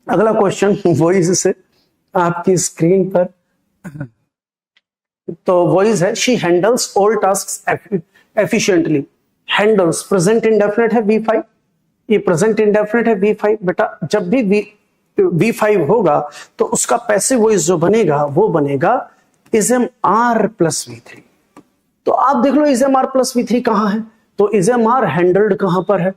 Speaker 1: अगला क्वेश्चन वॉइस से आपकी स्क्रीन पर, तो वॉइस है, she handles all tasks efficiently. Handles present indefinite है V5, ये प्रेजेंट इंडेफिनिट है V5। बेटा जब भी V5 होगा तो उसका पैसिव वॉइस जो बनेगा वो बनेगा इजम आर प्लस V3। तो आप देख लो इजम आर प्लस V3 कहां है, तो इजम आर हैंडल्ड कहां पर है,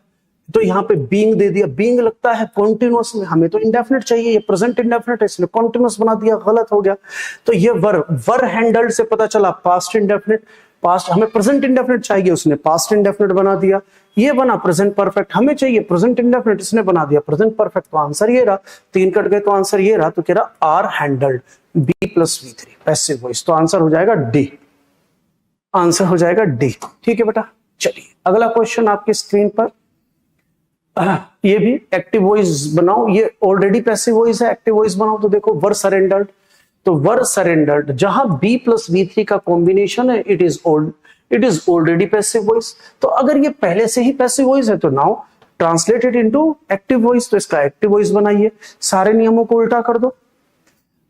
Speaker 1: तो यहाँ पे बीइंग दे दिया, बीइंग लगता है कॉन्टिन्यूअस में, हमें तो इंडेफिनिट चाहिए, ये प्रेजेंट इंडेफिनिट है इसलिए कॉन्टिन्यूअस बना दिया, गलत हो गया। तो ये वर हैंडल्ड से पता चला पास्ट इंडेफिनिट, पास्ट हमें प्रेजेंट इंडेफिनिट चाहिए, उसने पास्ट इंडेफिनिट बना दिया। ये बना प्रेजेंट परफेक्ट, हमें चाहिए प्रेजेंट इंडेफिनिट, इसने बना दिया प्रेजेंट परफेक्ट। तो आंसर ये रहा, 3 कट गए तो आंसर ये रहा, तो कह रहा are handled B plus V3 passive voice, तो आंसर हो जाएगा डी, आंसर हो जाएगा डी। ठीक है बेटा, चलिए अगला क्वेश्चन आपकी स्क्रीन पर, ये भी एक्टिव वॉइस बनाओ, ये ऑलरेडी पैसिव वॉइस है, एक्टिव वॉइस बनाओ। तो देखो वर सरेंडर्ड, तो वर सरेंडर्ड जहां B प्लस V3 का कॉम्बिनेशन है, it is already passive voice. तो अगर ये पहले से ही पैसिव वॉइस है तो now translated into active voice, तो इसका एक्टिव वॉइस बनाइए, सारे नियमों को उल्टा कर दो।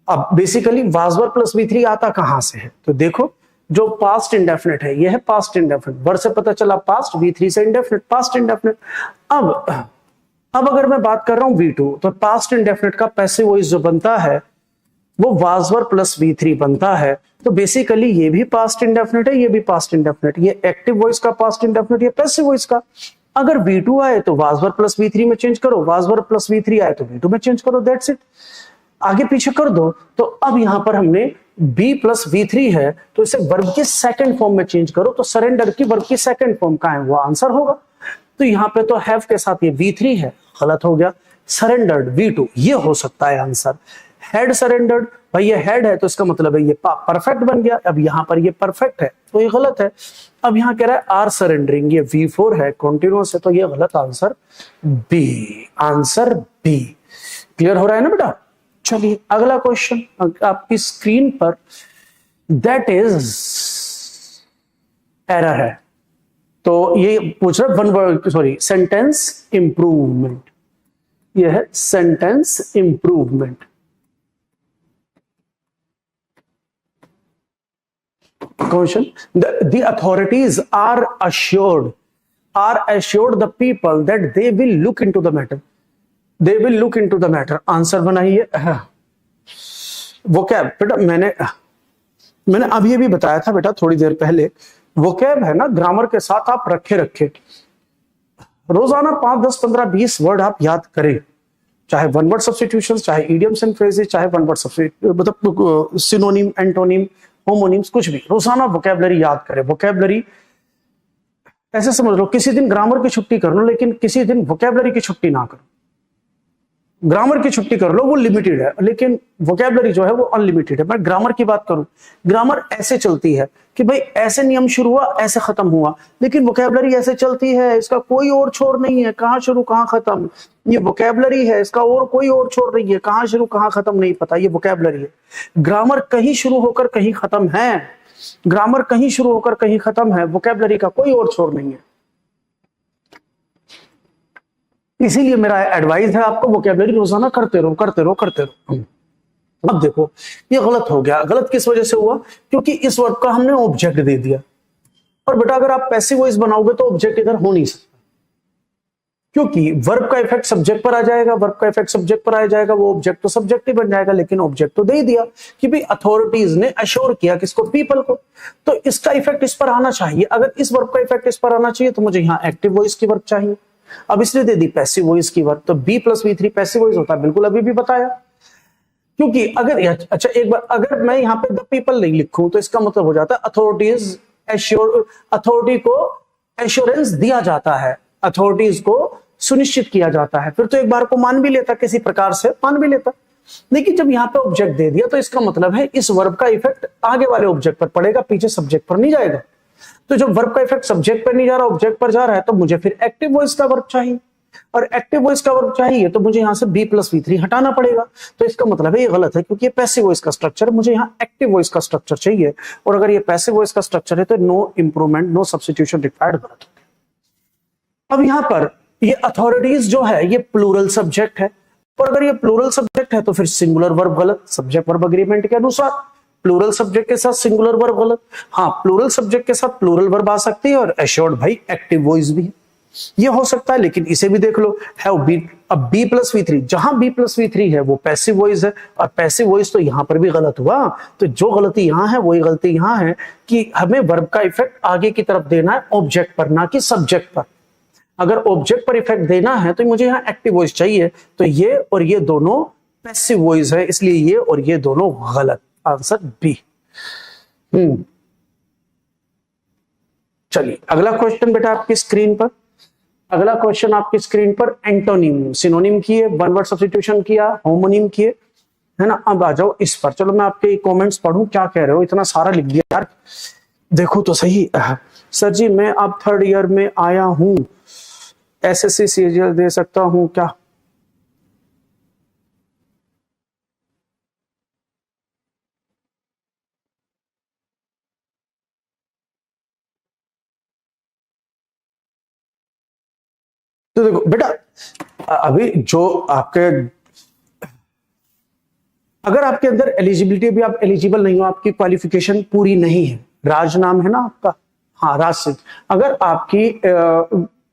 Speaker 1: अब basically was were plus V3 आता कहां से है, तो देखो जो पास्ट इंडेफिनिट है ये है पास्ट इंडेफिनिट, वर से पता चला पास्ट, V3 से इंडेफिनिट, पास्ट इंडेफिनिट। अब अगर मैं बात कर रहा हूं V2, तो पास्ट इंडेफिनिट का पैसिव वॉइस जो बनता है वो वाज वर प्लस V3 बनता है। तो बेसिकली ये भी पास्ट इंडेफिनिट है, ये भी पास्ट इंडेफिनिट, ये एक्टिव वॉइस का पास्ट इंडेफिनिट, ये पैसिव वॉइस का। अगर V2 आए तो वाज वर प्लस V3 में चेंज करो, वाज वर प्लस V3 आए तो V2 में चेंज करो, दैट्स इट, आगे पीछे कर दो। तो अब यहां पर हमने B प्लस V3 है तो इसे वर्ब की सेकंड फॉर्म में चेंज करो, तो सरेंडर की वर्ब की सेकंड फॉर्म का है वो आंसर होगा। तो यहां पे तो हैव के साथ ये V3 है, गलत हो गया, सरेंडर्ड V2 ये हो सकता है आंसर। हैड सरेंडर्ड, भाई ये हैड है तो इसका मतलब है ये परफेक्ट बन गया, अब यहां पर ये परफेक्ट है तो ये गलत है। अब यहां कह रहा है आर सरेंडरिंग, ये V4 है कॉन्टिन्यूअस है, तो ये गलत, answer B, answer B. Clear हो रहा है ना बेटा। चलिए अगला क्वेश्चन आपकी स्क्रीन पर, दैट इज एरर है, तो ये पूछ रहा है one word, sorry sentence improvement, ये है sentence improvement. Question, the authorities are assured the people that they will look into the matter, they will look into the matter। Answer बनाइए। Vocab बेटा मैंने अब ये भी बताया था बेटा थोड़ी देर पहले, वोकैब है ना ग्रामर के साथ आप रखे रोजाना 5, 10, 15, 20 वर्ड आप याद करें, चाहे वन वर्ड सब्स्टिट्यूशन, चाहे इडियम्स एंड फ्रेजेस, चाहे वन वर्ड सब्स्टिट्यूशन, मतलब सिनोनिम, एंटोनिम, होमोनिम्स, कुछ भी। रोजाना वोकैबुलरी याद करें। वोकैबुलरी ऐसे समझ लो, किसी दिन ग्रामर की छुट्टी कर लो, लेकिन किसी दिन वोकैबुलरी की छुट्टी ना करो। ग्रामर की छुट्टी कर लो, वो लिमिटेड है, लेकिन वोकैबुलरी जो है वो अनलिमिटेड है। मैं ग्रामर की बात करूं, ग्रामर ऐसे चलती है कि भाई ऐसे नियम शुरू हुआ, ऐसे खत्म हुआ, लेकिन वोकैबुलरी ऐसे चलती है, इसका कोई और छोर नहीं है, कहां शुरू कहां खत्म। ये वोकैबुलरी है, इसका और कोई और छोर नहीं है, कहां शुरू कहां खत्म नहीं पता, ये वोकैबुलरी है। ग्रामर कहीं शुरू होकर कहीं खत्म है, ग्रामर कहीं शुरू होकर कहीं खत्म है, वोकैबुलरी का कोई और छोर नहीं है। इसीलिए मेरा एडवाइस है आपको, वोकैबुलरी रोजाना करते रहो, करते रहो, करते रहो। अब देखो ये गलत हो गया। गलत किस वजह से हुआ? क्योंकि इस वर्ब का हमने ऑब्जेक्ट दे दिया, और बेटा अगर आप पैसिव वॉइस बनाओगे तो ऑब्जेक्ट इधर हो नहीं सकता, क्योंकि वर्ब का इफेक्ट सब्जेक्ट पर आ जाएगा, वर्ब का इफेक्ट सब्जेक्ट पर आ जाएगा, वो ऑब्जेक्ट तो सब्जेक्ट ही बन जाएगा। लेकिन ऑब्जेक्ट तो दे ही दिया कि भाई अथॉरिटीज ने अश्योर किया किसको? पीपल को, तो इसका इफेक्ट इस पर आना चाहिए। अगर इस वर्ब का इफेक्ट इस पर आना चाहिए तो मुझे यहाँ एक्टिव वॉइस की वर्ब चाहिए। अब इसलिए दे दी पैसिव वॉइस की वर्ब, तो B plus V3 passive voice होता है, बिल्कुल अभी भी बताया। क्योंकि अगर अच्छा एक बार अगर मैं यहाँ पे द पीपल नहीं लिखूं तो इसका मतलब हो जाता है अथॉरिटीज एश्योर, अथॉरिटी को एश्योरेंस दिया जाता है, अथॉरिटीज को सुनिश्चित किया जाता है, फिर तो एक बार को मान भी लेता, किसी प्रकार से मान भी लेता। लेकिन जब यहाँ पे ऑब्जेक्ट दे दिया तो इसका मतलब है इस वर्ब का इफेक्ट आगे वाले ऑब्जेक्ट पर पड़ेगा, पीछे सब्जेक्ट पर नहीं जाएगा। तो जब वर्ब का इफेक्ट सब्जेक्ट पर नहीं जा रहा, ऑब्जेक्ट पर जा रहा है, तो मुझे फिर एक्टिव वॉइस का वर्ब चाहिए, और एक्टिव वॉइस का वर्ब चाहिए तो मुझे यहां से बी प्लस V3 हटाना पड़ेगा। तो इसका मतलब है ये गलत है, क्योंकि ये पैसिव वॉइस का स्ट्रक्चर, मुझे यहाँ एक्टिव वॉइस का स्ट्रक्चर चाहिए। और अगर ये पैसिव वॉइस का स्ट्रक्चर है तो no improvement, no substitution required, गलत। अब यहां पर ये अथॉरिटीज जो है ये प्लूरल सब्जेक्ट है, और अगर ये प्लूरल सब्जेक्ट है तो फिर सिंगुलर वर्ब गलत, सब्जेक्ट वर्ब एग्रीमेंट के अनुसार प्लूरल सब्जेक्ट के साथ सिंगुलर वर्ब गलत। हाँ, प्लूरल सब्जेक्ट के साथ प्लूरल वर्ब आ सकती है, और एश्योर्ड भाई एक्टिव वॉइस भी है, ये हो सकता है। लेकिन इसे भी देख लो, हैव बी, अब बी प्लस V3, जहां बी प्लस V3 है वो पैसिव वॉइस है, और पैसिव वॉइस तो यहां पर भी गलत हुआ। तो जो गलती यहां है वही गलती यहां है कि हमें वर्ब का इफेक्ट आगे की तरफ देना है, ऑब्जेक्ट पर, ना कि सब्जेक्ट पर। अगर ऑब्जेक्ट पर इफेक्ट देना है तो मुझे यहाँ एक्टिव वॉइस चाहिए, तो ये और ये दोनों पैसिव वॉइस है, इसलिए ये और ये दोनों गलत। Answer B. चलिए अगला क्वेश्चन बेटा आपकी स्क्रीन पर, अगला क्वेश्चन आपकी स्क्रीन पर एंटोनिम, सिनोनिम किए, वन वर्ड सब्स्टिट्यूशन किया, होमोनिम किए, है ना। अब आ जाओ इस पर, चलो मैं आपके कमेंट्स पढ़ूं, क्या कह रहे हो, इतना सारा लिख दिया यार, देखो तो सही। सर जी मैं अब 3rd ईयर में आया हूं, SSC CGL दे सकता हूं क्या? तो देखो बेटा, अभी जो आपके, अगर आपके अंदर एलिजिबिलिटी, भी आप एलिजिबल नहीं हो, आपकी क्वालिफिकेशन पूरी नहीं है, राज नाम है ना आपका, हाँ राज सिंह, अगर आपकी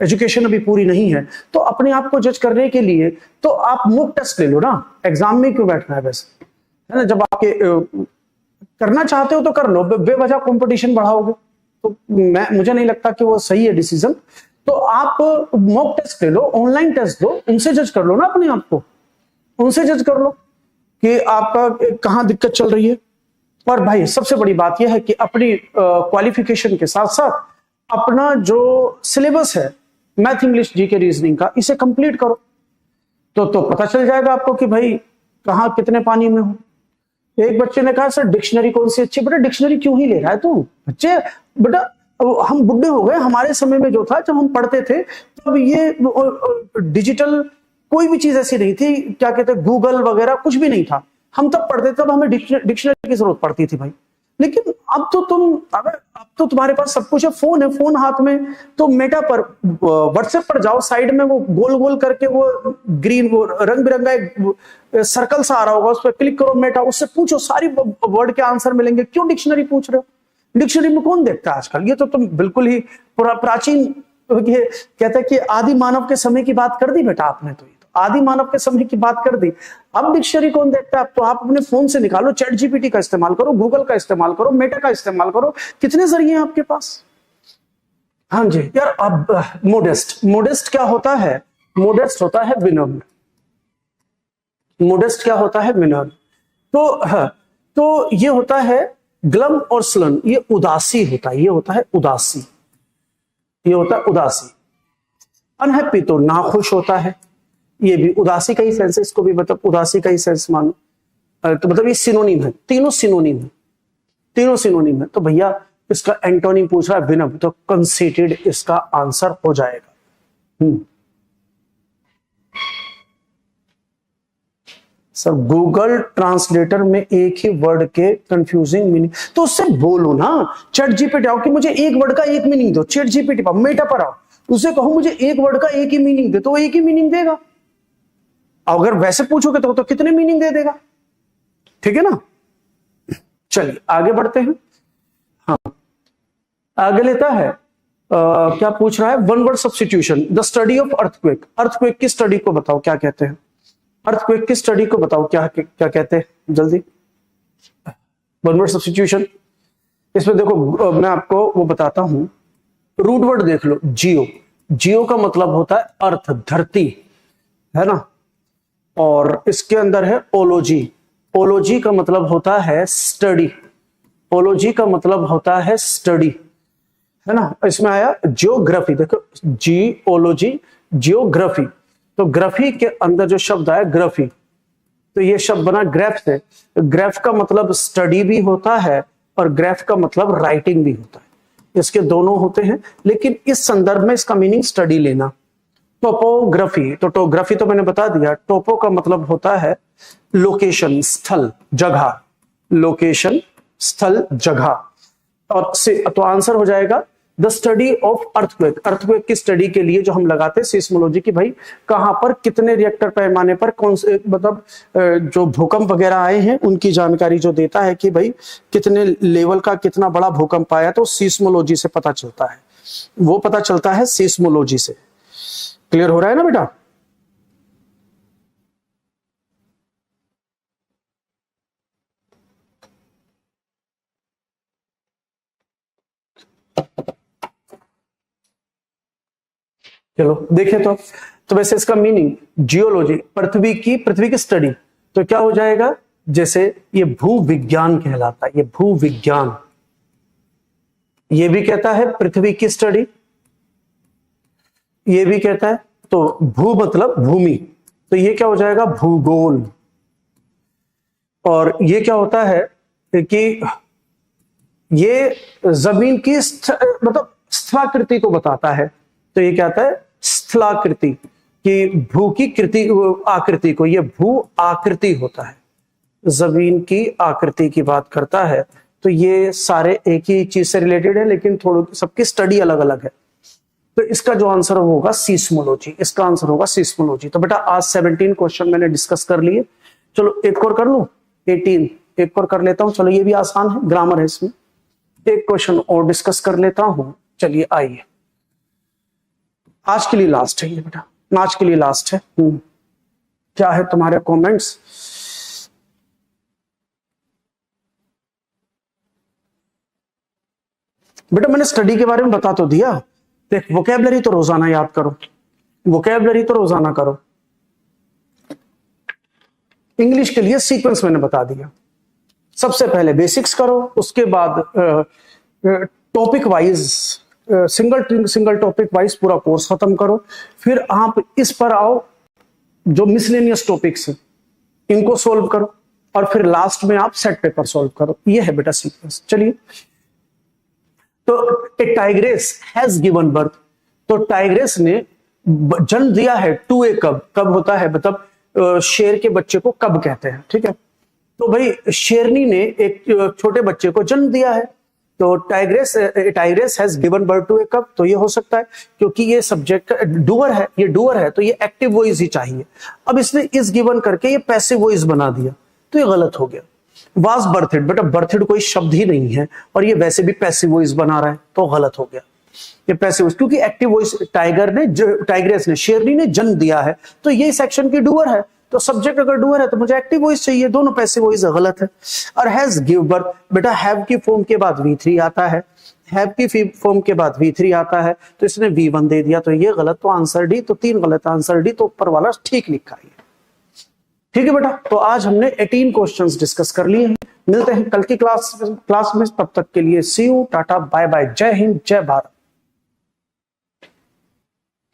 Speaker 1: एजुकेशन अभी पूरी नहीं है तो अपने आप को जज करने के लिए तो आप मॉक टेस्ट ले लो ना, एग्जाम में क्यों बैठना है वैसे, है ना। जब आपके करना चाहते हो तो कर लो, बेवजह कंपटीशन बढ़ाओगे तो मुझे नहीं लगता कि वो सही है डिसीजन। तो आप मॉक टेस्ट ले लो, ऑनलाइन टेस्ट दो, उनसे जज कर लो ना अपने आप को, उनसे जज कर लो कि आपका कहां दिक्कत चल रही है। और भाई सबसे बड़ी बात यह है कि अपनी क्वालिफिकेशन के साथ साथ अपना जो सिलेबस है मैथ, इंग्लिश, जीके, रीजनिंग का, इसे कंप्लीट करो, तो पता चल जाएगा आपको कि भाई कहां कितने पानी में हो। एक बच्चे ने कहा सर डिक्शनरी कौन सी अच्छी? बेटा डिक्शनरी क्यों ही ले रहा है तू? बच्चे बेटा हम बुढ़े हो गए, हमारे समय में जो था जब हम पढ़ते थे तब ये डिजिटल कोई भी चीज ऐसी नहीं थी, क्या कहते हैं गूगल वगैरह कुछ भी नहीं था, हम तब पढ़ते तब हमें डिक्शनरी की जरूरत पड़ती थी भाई। लेकिन अब तो अब तो तुम्हारे पास सब कुछ है, फोन है, फोन हाथ में, तो मेटा पर व्हाट्सएप पर जाओ, साइड में वो गोल गोल करके वो ग्रीन वो रंग बिरंगा एक सर्कल सा आ रहा होगा, उस पर क्लिक करो, मेटा, उससे पूछो, सारी वर्ड के आंसर मिलेंगे। क्यों डिक्शनरी पूछ रहे हो? डिक्शनरी में कौन देखता है आजकल? ये तो तुम बिल्कुल ही प्राचीन, ये कहते हैं कि आदि मानव के समय की बात कर दी बेटा आपने, तो ये तो आदि मानव के समय की बात कर दी। अब डिक्शनरी कौन देखता है? अब तो आप अपने फोन से निकालो, चैट जीपीटी का इस्तेमाल करो, गूगल का इस्तेमाल करो, मेटा का इस्तेमाल करो, कितने जरिए हैं आपके पास। हाँ जी यार, अब मोडेस्ट, मोडेस्ट क्या होता है? मोडेस्ट होता है विनम्र। मोडेस्ट क्या होता है? विनम्र। तो हाँ, तो ये होता है ग्लम और स्लन, ये उदासी होता है, ये होता है उदासी, ये होता है उदासी। अनहैप्पी तो नाखुश होता है, ये भी उदासी का ही सेंस है, इसको भी मतलब उदासी का ही सेंस मानो। तो मतलब ये सिनोनिम है, तीनों सिनोनिम है, तीनों सिनोनिम है। तो भैया इसका एंटोनिम पूछ रहा है विनम्र, तो कंसीटेड इसका आंसर हो जाएगा। सर गूगल ट्रांसलेटर में एक ही वर्ड के कंफ्यूजिंग मीनिंग, तो उससे बोलो ना, चैट जीपीटी आओ कि मुझे एक वर्ड का एक मीनिंग दो, चैट जीपीटी पर मेटा पर आओ, उसे कहो मुझे एक वर्ड का एक ही मीनिंग दे, तो वो एक ही मीनिंग देगा। अगर वैसे पूछोगे तो कितने मीनिंग दे देगा, ठीक है ना। चलिए आगे बढ़ते हैं। हाँ आगे लेता है क्या पूछ रहा है? One word substitution, the study of earthquake. Earthquake की स्टडी को बताओ क्या कहते हैं? अर्थक्वेक की स्टडी को बताओ क्या क्या कहते हैं, जल्दी। वन वर्ड सब्स्टिट्यूशन, इसमें देखो मैं आपको वो बताता हूं, रूट वर्ड देख लो, जियो। जियो का मतलब होता है अर्थ, धरती, है ना। और इसके अंदर है ओलोजी। ओलोजी का मतलब होता है स्टडी, ओलोजी का मतलब होता है स्टडी, है ना। इसमें आया जियोग्राफी, देखो जियोलॉजी, जियोग्राफी, तो ग्राफी के अंदर जो शब्द आया ग्राफी, तो ये शब्द बना ग्राफ से। ग्राफ का मतलब स्टडी भी होता है और ग्राफ का मतलब राइटिंग भी होता है, इसके दोनों होते हैं, लेकिन इस संदर्भ में इसका मीनिंग स्टडी लेना। टोपोग्राफी, तो टोग्राफी तो मैंने बता दिया, टोपो का मतलब होता है लोकेशन, स्थल, जगह, लोकेशन, स्थल, जगह। और तो आंसर हो जाएगा the study of earthquake. Earthquake की स्टडी के लिए जो हम लगाते हैं सिस्मोलॉजी की, भाई कहां पर कितने रिएक्टर पैमाने पर कौन से मतलब जो भूकंप वगैरह आए हैं उनकी जानकारी जो देता है कि भाई कितने लेवल का कितना बड़ा भूकंप आया, तो सिस्मोलॉजी से पता चलता है, वो पता चलता है सिस्मोलॉजी से। क्लियर हो रहा है ना बेटा? चलो देखें तो वैसे इसका मीनिंग जियोलॉजी, पृथ्वी की स्टडी, तो क्या हो जाएगा? जैसे ये भूविज्ञान कहलाता है, ये भूविज्ञान, ये भी कहता है पृथ्वी की स्टडी, ये भी कहता है, तो भू मतलब भूमि, तो ये क्या हो जाएगा? भूगोल। और ये क्या होता है कि ये जमीन की मतलब स्थलाकृति को बताता है, तो ये क्या आता है? स्थलाकृति, कि भू की कृति, आकृति को, ये भू आकृति होता है, जमीन की आकृति की बात करता है। तो ये सारे एक ही चीज से रिलेटेड है, लेकिन थोड़ी सबकी स्टडी अलग अलग है। तो इसका जो आंसर होगा सिस्मोलॉजी, इसका आंसर होगा सिस्मोलॉजी। तो बेटा आज 17 क्वेश्चन मैंने डिस्कस कर लिए, चलो एक और कर लूं, 18 एक और कर लेता हूं। चलो ये भी आसान है, ग्रामर है इसमें, एक क्वेश्चन और डिस्कस कर लेता हूं। चलिए आइए, आज के लिए लास्ट है ये बेटा, आज के लिए लास्ट है। क्या है तुम्हारे कमेंट्स? बेटा मैंने स्टडी के बारे में बता तो दिया, देख वोकैबुलरी तो रोजाना याद करो, वोकैबुलरी तो रोजाना करो। इंग्लिश के लिए सीक्वेंस मैंने बता दिया, सबसे पहले बेसिक्स करो, उसके बाद topic wise single topic wise पूरा कोर्स खत्म करो, फिर आप इस पर आओ जो मिसलेनियस टॉपिक्स हैं इनको सोल्व करो, और फिर लास्ट में आप सेट पेपर सोल्व करो। ये है बेटा सीक्वेंस। चलिए, तो ए टाइग्रेस हैज गिवन बर्थ, तो टाइग्रेस ने जन्म दिया है टू ए कब। कब होता है मतलब शेर के बच्चे को कब कहते हैं, ठीक है। तो भाई शेरनी ने एक छोटे बच्चे को जन्म दिया है, तो tigress has given birth to a cub, तो ये हो सकता है क्योंकि ये सब्जेक्ट डूअर है, ये डूअर है, तो ये एक्टिव वॉइस ही चाहिए। अब इसने इस गिवन करके ये पैसिव वॉइस बना दिया, तो ये गलत हो गया। वाज बर्थड, बेटा बर्थड कोई शब्द ही नहीं है, और ये वैसे भी पैसिव वॉइस बना रहा है, तो गलत हो गया ये पैसिव वॉइस, क्योंकि एक्टिव वॉइस टाइग्रेस ने, शेरनी ने जन्म दिया है, तो ये सेक्शन की डूअर है, तो सब्जेक्ट अगर डूअर है तो मुझे एक्टिव वॉइस चाहिए, दोनों पैसिव वॉइस गलत है। और हैज गिव बर्थ, बेटा हैव की फॉर्म के बाद V3 आता है, हैव की फॉर्म के बाद V3 आता है, तो इसने V1 दे दिया, तो ये गलत, तो आंसर डी। तो 3 गलत, आंसर डी। तो ऊपर वाला ठीक लिखा है। ठीक है बेटा, तो आज हमने 18 क्वेश्चंस डिस्कस कर लिए हैं। मिलते हैं कल की क्लास में, तब तक के लिए सी यू, टाटा, बाय बाय, जय हिंद, जय भारत।